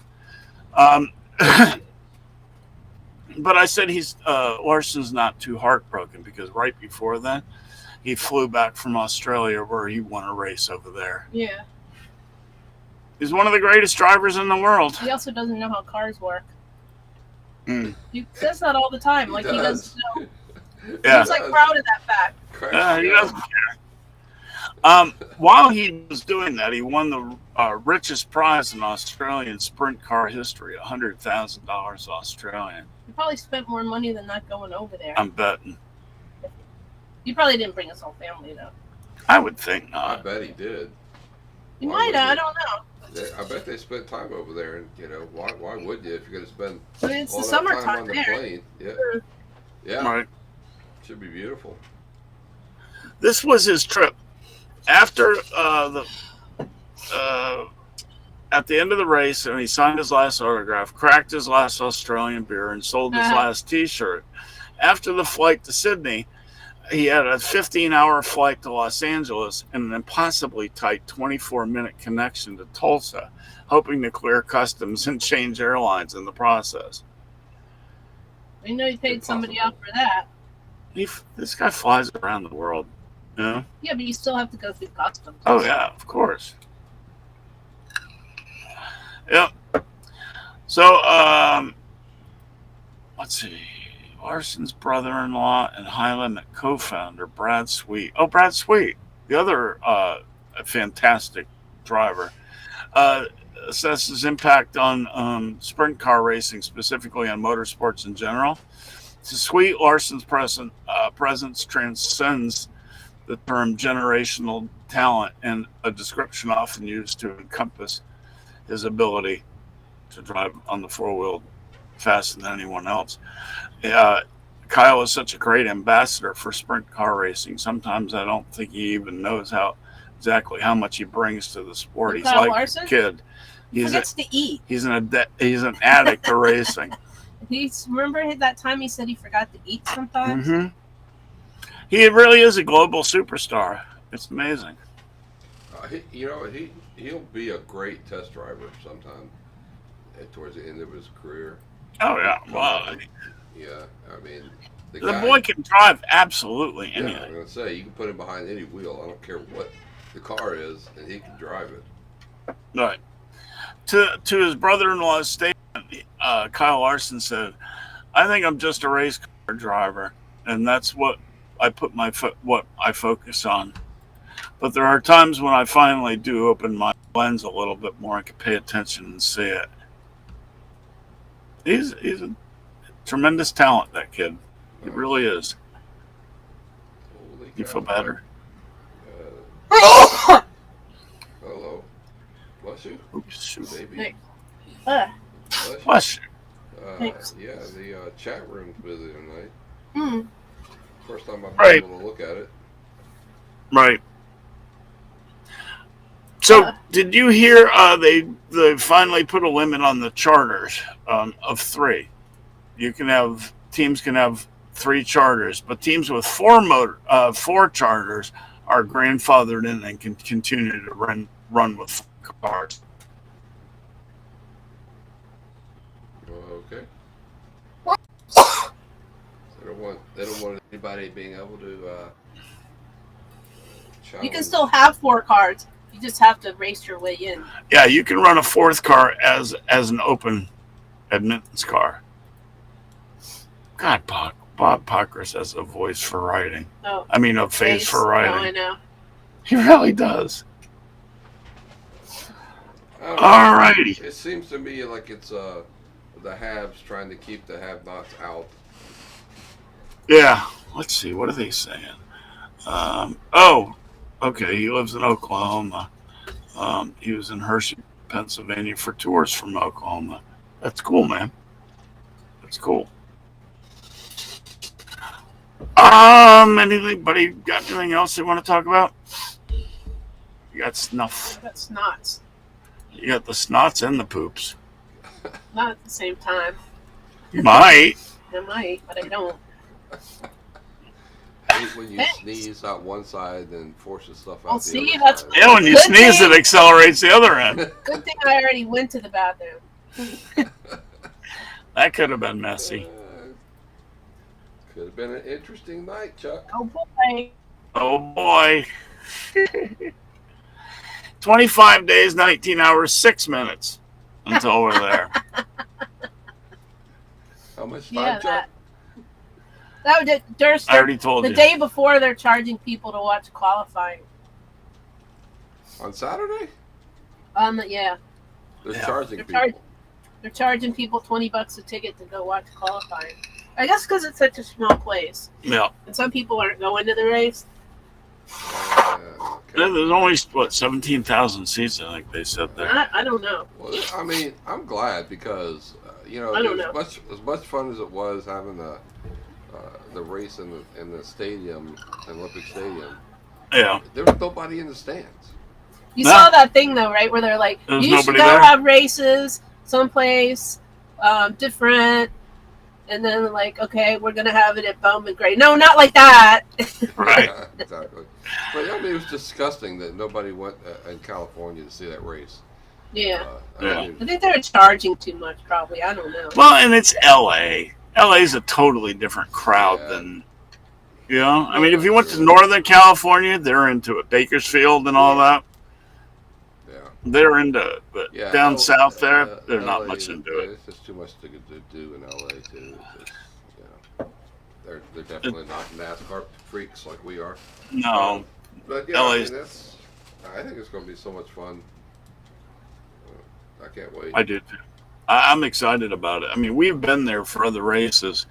But I said Larson's not too heartbroken because right before then, he flew back from Australia where he won a race over there. Yeah. He's one of the greatest drivers in the world. He also doesn't know how cars work. Mm. He says that all the time. He doesn't know. Yeah. He's like proud of that fact. He doesn't care. While he was doing that, he won the richest prize in Australian sprint car history, $100,000 Australian. He probably spent more money than not going over there. I'm betting. He probably didn't bring his whole family, though. I would think I not. bet he did. He might have. I don't know. I bet they spent time over there, and why would you if you're going to spend I mean, it's all the that summertime time on the there. plane? Yeah, yeah, Right. Should be beautiful. This was his trip. After at the end of the race, and he signed his last autograph, cracked his last Australian beer, and sold his last T-shirt. After the flight to Sydney, he had a 15-hour flight to Los Angeles and an impossibly tight 24-minute connection to Tulsa, hoping to clear customs and change airlines in the process. I know he paid somebody out for that. This guy flies around the world. Yeah, but you still have to go through customs. Oh, yeah, of course. Yep. So, let's see. Larson's brother-in-law and High Limit co-founder, Brad Sweet. Oh, Brad Sweet, the other fantastic driver, assesses impact on sprint car racing, specifically on motorsports in general. To Sweet, Larson's presence transcends the term generational talent and a description often used to encompass his ability to drive on the four-wheel faster than anyone else. Kyle is such a great ambassador for sprint car racing. Sometimes I don't think he even knows exactly how much he brings to the sport. He's like Larson? a kid. He forgets to eat. He's an addict to racing. Remember that time he said he forgot to eat sometimes? Mm-hmm. He really is a global superstar. It's amazing. He'll be a great test driver sometime towards the end of his career. Oh yeah, well, Yeah, I mean, The boy can drive absolutely anything. anything. I'm gonna say you can put him behind any wheel. I don't care what the car is, and he can drive it. Right. To his brother-in-law's statement, Kyle Larson said, "I think I'm just a race car driver, and that's what I put what I focus on. But there are times when I finally do open my lens a little bit more. I can pay attention and see it. He's a tremendous talent, that kid. He really is. Holy You cow. feel better? Hello. Bless you. Oops, shoot. Baby. Uh, Bless you. Thanks. Yeah, the chat room's busy tonight. mm, First time I've been Right. able to look at it. Right. So, did you hear they finally put a limit on the charters of 3? Teams can have 3 charters, but teams with 4 charters are grandfathered in and can continue to run with cars. Okay. They don't want anybody being able to. you can still have 4 cars. You just have to race your way in. Yeah, you can run a 4th car as an open admittance car. God, Bob Pockris has a voice for writing. Oh, I mean, a face for writing. Oh, I know. He really does. All Alrighty. It seems to me like it's the haves trying to keep the have-nots out. Yeah. Let's see. What are they saying? Okay. He lives in Oklahoma. He was in Hershey, Pennsylvania for tours from Oklahoma. That's cool, man. That's cool. Anybody got anything else they want to talk about? You got snuff. I got snots. You got the snots and the poops. Not at the same time. You might. I might, but I don't. I hate when you sneeze out one side and force the stuff out Well, the see, other that's- side. Yeah, when you Good sneeze, thing- it accelerates the other end. Good thing I already went to the bathroom. That could have been messy. Could have been an interesting night, Chuck. Oh boy. Oh boy. 25 days, 19 hours, 6 minutes until we're there. How much time, Yeah, Chuck? that would Durst. I already told The you. day before, they're charging people to watch qualifying. On Saturday? Yeah, They're Yeah. charging They're people. they're charging people $20 a ticket to go watch qualifying. I guess because it's such a small place, Yeah. and some people aren't going to the race. Okay. There's only, 17,000 seats, I think they said there. I don't know. Well, I mean, I'm glad because I don't know. as much fun as it was having the race in the stadium, Olympic Stadium. Yeah. There was nobody in the stands. You No. saw that thing though, right? Where they're like, There's you should nobody go there. have races someplace different, and then like, okay, we're gonna have it at Bowman Gray. No, not like that. Right. Yeah, exactly. But I mean, it was disgusting that nobody went in California to see that race. Yeah, Yeah. I mean, I think they're charging too much. Probably, I don't know. Well, and it's LA. LA's a totally different crowd Yeah. than, I mean, if you went to Northern California, they're into it. Bakersfield and all that, yeah. they're into it. But Yeah, down south there, they're not LA, much into it. It's just too much to do in LA too. It's just, they're definitely not NASCAR freaks like we are. No. But yeah, I LA's think it's going to be so much fun. I can't wait. I do too. I'm excited about it. I mean, we've been there for other races,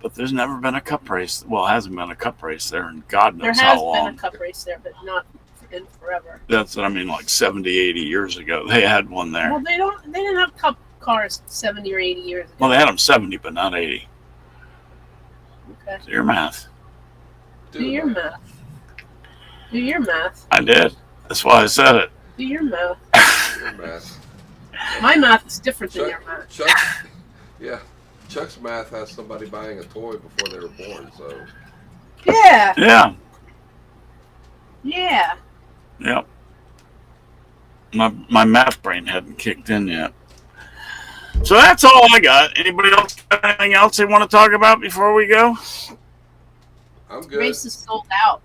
but there's never been a cup race. Well, it hasn't been a cup race there in God There knows has how been long. a cup race there, but not in forever. That's what I mean, like 70, 80 years ago. They had one there. Well, they didn't have cup cars 70 or 80 years ago. Well, they had them 70, but not 80. Okay. So your math. Do your math. Do your math. I did. That's why I said it. Do your math. Your math. My math is different than your math. Chuck's math has somebody buying a toy before they were born. So Yeah. Yeah. Yeah. Yep. My math brain hadn't kicked in yet. So that's all I got. Anybody else got anything else they want to talk about before we go? I'm good. Race is sold out.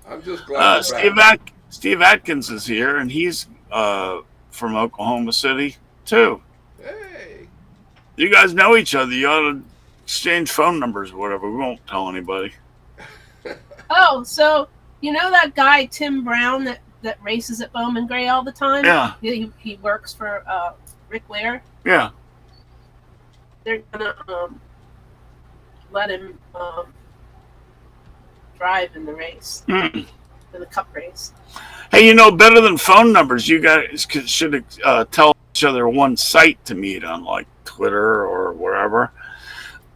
I'm just glad Steve Atkins is here, and he's from Oklahoma City too. Hey. You guys know each other. You ought to exchange phone numbers or whatever. We won't tell anybody. Oh, so you know that guy Tim Brown that races at Bowman Gray all the time? Yeah. He works for Rick Ware. Yeah. They're gonna let him drive in the race, in the Cup race. Hey, better than phone numbers, you guys should tell each other one site to meet on, like Twitter or wherever,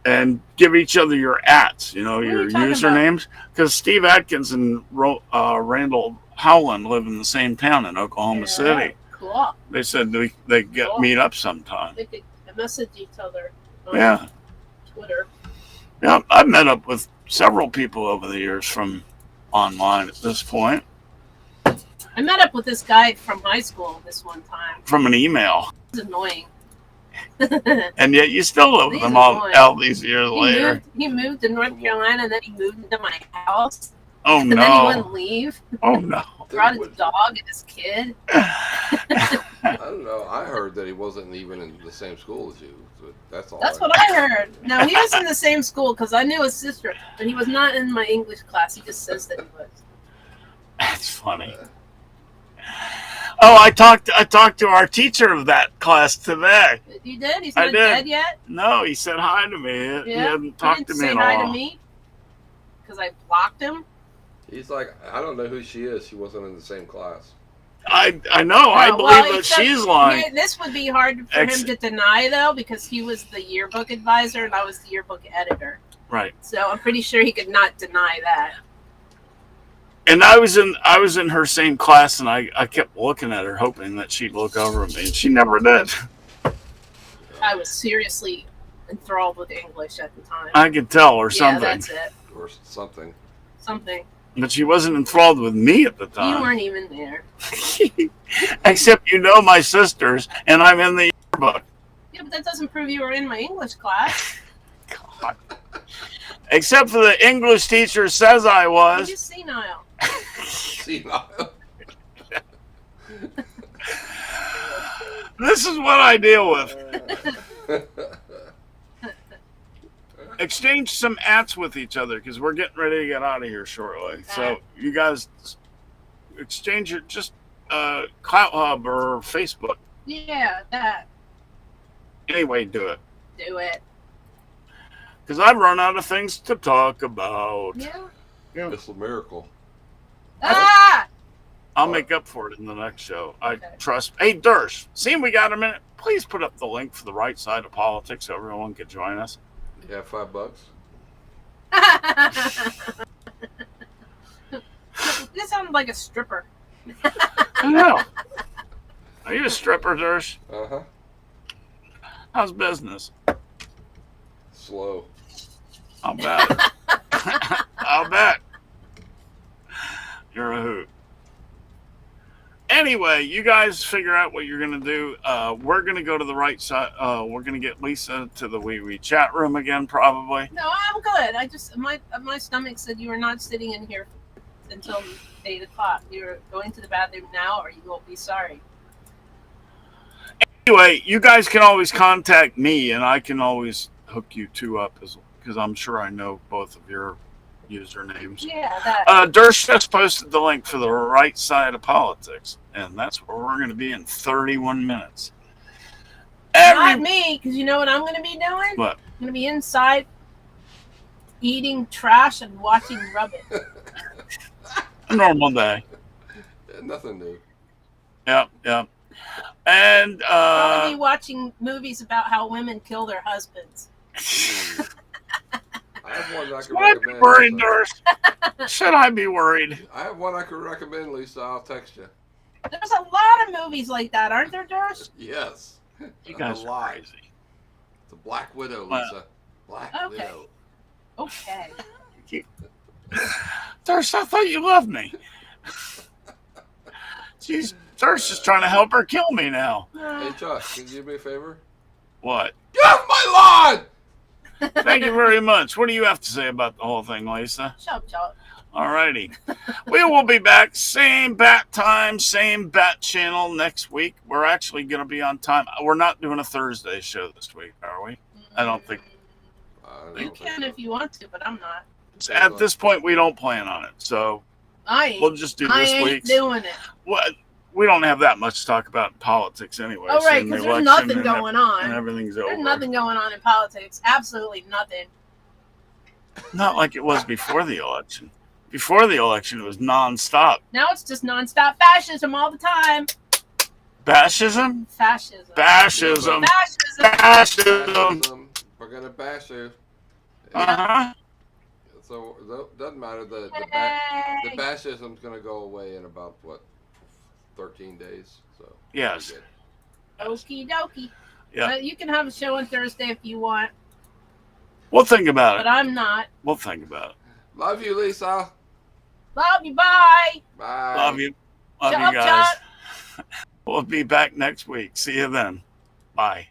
and give each other your @, your usernames. Because Steve Atkins and Randall Howland live in the same town in Oklahoma City. Cool. They said they meet up sometime. They could message each other on Twitter. Yeah, I've met up with several people over the years from online at this point. I met up with this guy from high school this one time. From an email. It was annoying. And yet you still live with him all these years later. He moved to North Carolina, and then he moved into my house. Oh, and no. then he wouldn't leave. Oh, no. Brought his dog and his kid. I don't know. I heard that he wasn't even in the same school as you. So that's all. That's what I heard. No, he was in the same school because I knew his sister, but he was not in my English class. He just says that he was. That's funny. Oh, I talked to our teacher of that class today. You did? He's not dead yet? No, he said hi to me. Yeah. He hadn't talked to me in a while. Say hi to me because I blocked him. He's like, I don't know who she is. She wasn't in the same class. I know. I believe that she's lying. Yeah, this would be hard for him to deny, though, because he was the yearbook advisor and I was the yearbook editor. Right. So I'm pretty sure he could not deny that. And I was in her same class, and I kept looking at her, hoping that she'd look over at me, and she never did. I was seriously enthralled with English at the time. I could tell, or something. Yeah, that's it. Or something. Something. But she wasn't enthralled with me at the time. You weren't even there. Except my sisters, and I'm in the yearbook. Yeah, but that doesn't prove you were in my English class. God. Except for the English teacher says I was. You're just senile. Senile. This is what I deal with. Exchange some ats with each other because we're getting ready to get out of here shortly. So you guys exchange your just Clout Hub or Facebook. Yeah, that. Anyway, do it. Do it. Because I've run out of things to talk about. Yeah. It's a miracle. Ah! I'll make up for it in the next show. I trust. Hey, Dersh, seeing we got a minute, please put up the link for the right side of politics so everyone can join us. Yeah, $5. This sounds like a stripper. I know. Are you a stripper, Dersh? Uh-huh. How's business? Slow. I'll bet. I'll bet. You're a hoot. Anyway, you guys figure out what you're going to do. We're going to go to the right side. We're going to get Lisa to the wee chat room again, probably. No, I'm good. I just, my stomach said you were not sitting in here until 8 o'clock. You're going to the bathroom now or you will be sorry. Anyway, you guys can always contact me and I can always hook you two up because I'm sure I know both of your usernames. Yeah, that. Dersh just posted the link for the right side of politics, and that's where we're going to be in 31 minutes. Not me, because you know what I'm going to be doing? What? I'm going to be inside eating trash and watching rubbish. A normal day. Nothing new. Yep. And I'll be watching movies about how women kill their husbands. I have one I can Should I recommend. be worried, Dersh? Should I be worried? I have one I can recommend, Lisa. I'll text you. There's a lot of movies like that, aren't there, Dersh? Yes. You guys are crazy. It's a Black Widow, Lisa. Black Widow. Okay. Dersh, I thought you loved me. Jeez, Dersh is trying to help her kill me now. Hey, Josh, can you do me a favor? What? Get off my lawn! Thank you very much. What do you have to say about the whole thing, Lisa? Chop chop. Alrighty. We will be back. Same bat time, same bat channel next week. We're actually going to be on time. We're not doing a Thursday show this week, are we? I don't think. You can if you want to, but I'm not. At this point, we don't plan on it. So we'll just do this week. Doing it. What? We don't have that much to talk about in politics anyway. Oh, right, because there's nothing going on. And everything's over. There's nothing going on in politics. Absolutely nothing. Not like it was before the election. Before the election, it was nonstop. Now it's just nonstop fascism all the time. Fascism? Fascism. Fascism. Fascism. Fascism. We're going to bash you. Uh-huh. So it doesn't matter. The fascism's going to go away in about, 13 days. So yes. Okie dokie. Yeah. You can have a show on Thursday if you want. We'll think about it. But I'm not. We'll think about it. Love you, Lisa. Love you. Bye. Bye. Love you. Love you guys. We'll be back next week. See you then. Bye.